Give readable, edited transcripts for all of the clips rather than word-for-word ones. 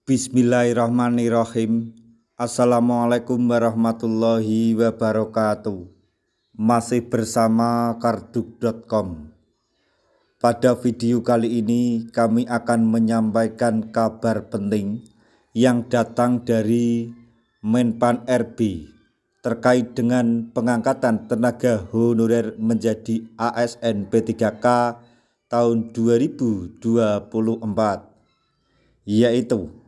Bismillahirrahmanirrahim. Assalamualaikum warahmatullahi wabarakatuh. Masih bersama karduk.com. Pada video kali ini kami akan menyampaikan kabar penting yang datang dari Menpan RB terkait dengan pengangkatan tenaga honorer menjadi ASN P3K tahun 2024, yaitu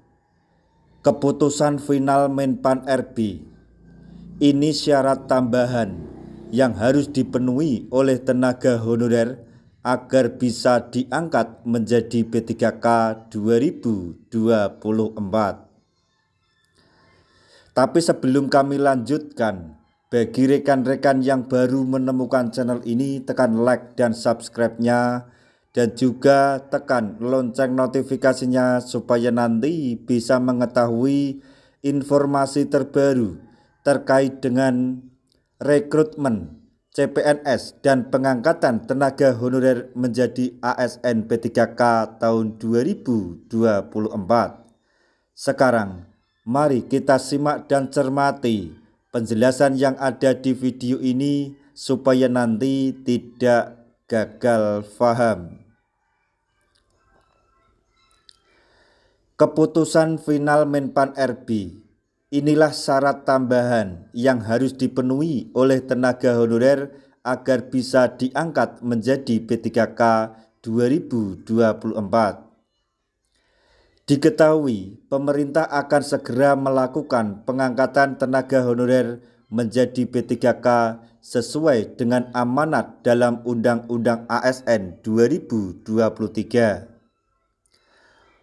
keputusan final Menpan RB. Ini syarat tambahan yang harus dipenuhi oleh tenaga honorer agar bisa diangkat menjadi P3K 2024. Tapi sebelum kami lanjutkan, bagi rekan-rekan yang baru menemukan channel ini, tekan like dan subscribe-nya, dan juga tekan lonceng notifikasinya supaya nanti bisa mengetahui informasi terbaru terkait dengan rekrutmen CPNS dan pengangkatan tenaga honorer menjadi ASN P3K tahun 2024. Sekarang mari kita simak dan cermati penjelasan yang ada di video ini supaya nanti tidak gagal paham. Keputusan final Menpan RB. Inilah syarat tambahan yang harus dipenuhi oleh tenaga honorer agar bisa diangkat menjadi P3K 2024. Diketahui, pemerintah akan segera melakukan pengangkatan tenaga honorer menjadi P3K sesuai dengan amanat dalam Undang-Undang ASN 2023.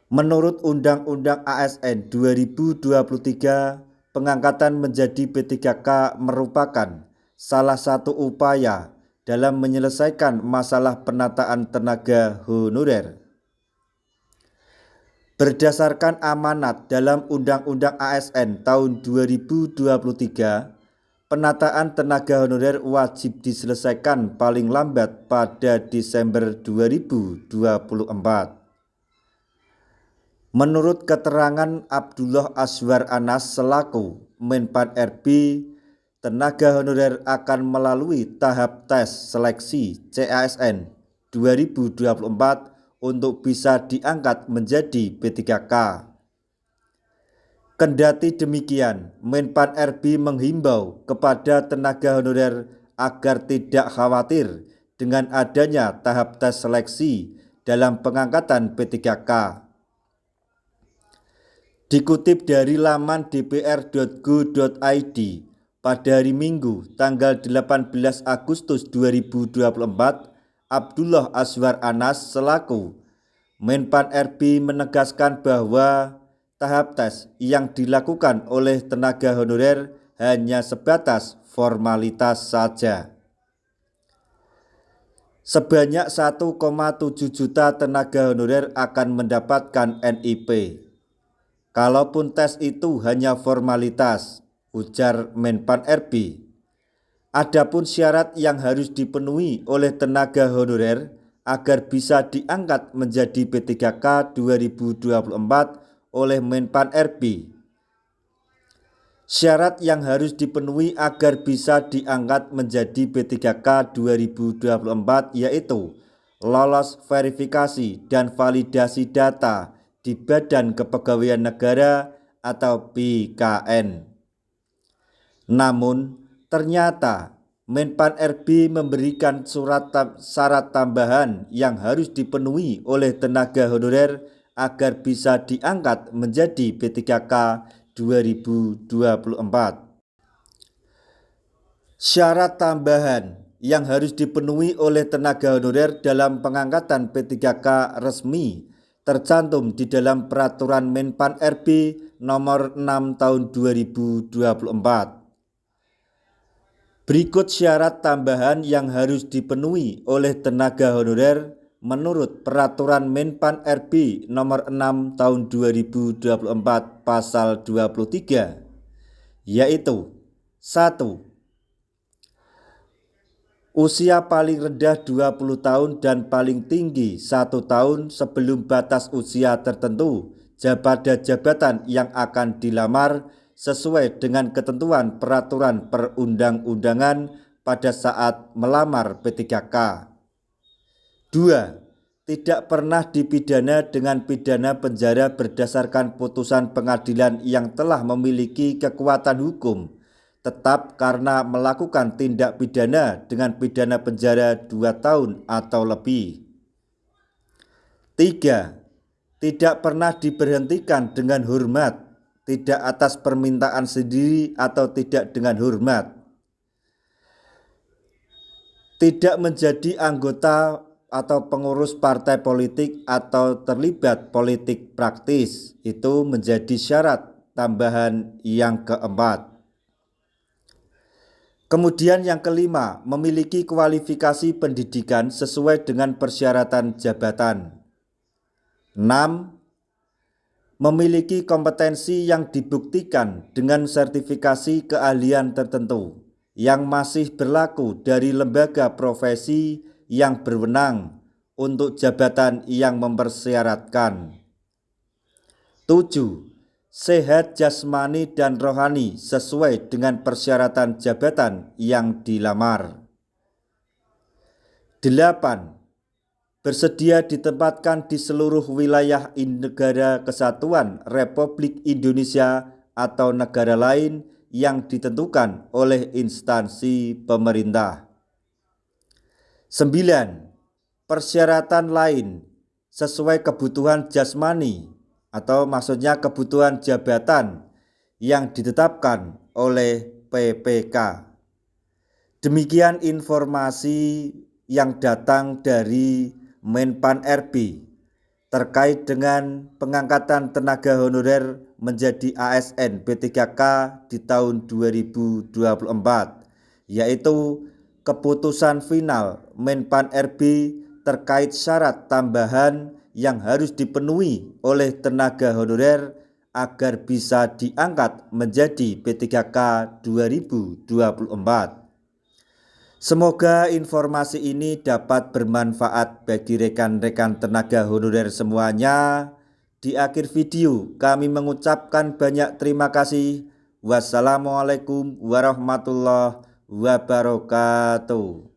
Menurut Undang-Undang ASN 2023, pengangkatan menjadi P3K merupakan salah satu upaya dalam menyelesaikan masalah penataan tenaga honorer. Berdasarkan amanat dalam Undang-Undang ASN tahun 2023, penataan tenaga honorer wajib diselesaikan paling lambat pada Desember 2024. Menurut keterangan Abdullah Azwar Anas selaku Menpan RB, tenaga honorer akan melalui tahap tes seleksi CASN 2024 untuk bisa diangkat menjadi P3K. Kendati demikian, Menpan RB menghimbau kepada tenaga honorer agar tidak khawatir dengan adanya tahap tes seleksi dalam pengangkatan P3K. Dikutip dari laman dpr.go.id, pada hari Minggu tanggal 18 Agustus 2024, Abdullah Azwar Anas selaku Menpan RB menegaskan bahwa tahap tes yang dilakukan oleh tenaga honorer hanya sebatas formalitas saja. Sebanyak 1,7 juta tenaga honorer akan mendapatkan NIP. Kalaupun tes itu hanya formalitas, ujar Menpan RB. Adapun syarat yang harus dipenuhi oleh tenaga honorer agar bisa diangkat menjadi P3K 2024 oleh Menpan RB. Syarat yang harus dipenuhi agar bisa diangkat menjadi P3K 2024 yaitu lolos verifikasi dan validasi data di Badan Kepegawaian Negara atau BKN. Namun, ternyata Menpan RB memberikan syarat tambahan yang harus dipenuhi oleh tenaga honorer agar bisa diangkat menjadi P3K 2024. Syarat tambahan yang harus dipenuhi oleh tenaga honorer dalam pengangkatan P3K resmi tercantum di dalam Peraturan Menpan RB nomor 6 tahun 2024. Berikut syarat tambahan yang harus dipenuhi oleh tenaga honorer menurut Peraturan Menpan RB nomor 6 tahun 2024 pasal 23, yaitu 1. Usia paling rendah 20 tahun dan paling tinggi 1 tahun sebelum batas usia tertentu pada jabatan yang akan dilamar sesuai dengan ketentuan peraturan perundang-undangan pada saat melamar P3K. 2. Tidak pernah dipidana dengan pidana penjara berdasarkan putusan pengadilan yang telah memiliki kekuatan hukum tetap karena melakukan tindak pidana dengan pidana penjara 2 tahun atau lebih. 3. Tidak pernah diberhentikan dengan hormat, tidak atas permintaan sendiri atau tidak dengan hormat. Tidak menjadi anggota atau pengurus partai politik atau terlibat politik praktis, itu menjadi syarat tambahan yang keempat. Kemudian yang kelima, memiliki kualifikasi pendidikan sesuai dengan persyaratan jabatan. 6. Memiliki kompetensi yang dibuktikan dengan sertifikasi keahlian tertentu yang masih berlaku dari lembaga profesi yang berwenang untuk jabatan yang mempersyaratkan. 7. Sehat jasmani dan rohani sesuai dengan persyaratan jabatan yang dilamar. 8. Bersedia ditempatkan di seluruh wilayah negara kesatuan Republik Indonesia atau negara lain yang ditentukan oleh instansi pemerintah. 9. Persyaratan lain sesuai kebutuhan jasmani atau maksudnya kebutuhan jabatan yang ditetapkan oleh PPK. Demikian informasi yang datang dari Menpan RB terkait dengan pengangkatan tenaga honorer menjadi ASN P3K di tahun 2024, yaitu keputusan final Menpan RB terkait syarat tambahan yang harus dipenuhi oleh tenaga honorer agar bisa diangkat menjadi P3K 2024. Semoga informasi ini dapat bermanfaat bagi rekan-rekan tenaga honorer semuanya. Di akhir video kami mengucapkan banyak terima kasih. Wassalamualaikum warahmatullahi wabarakatuh.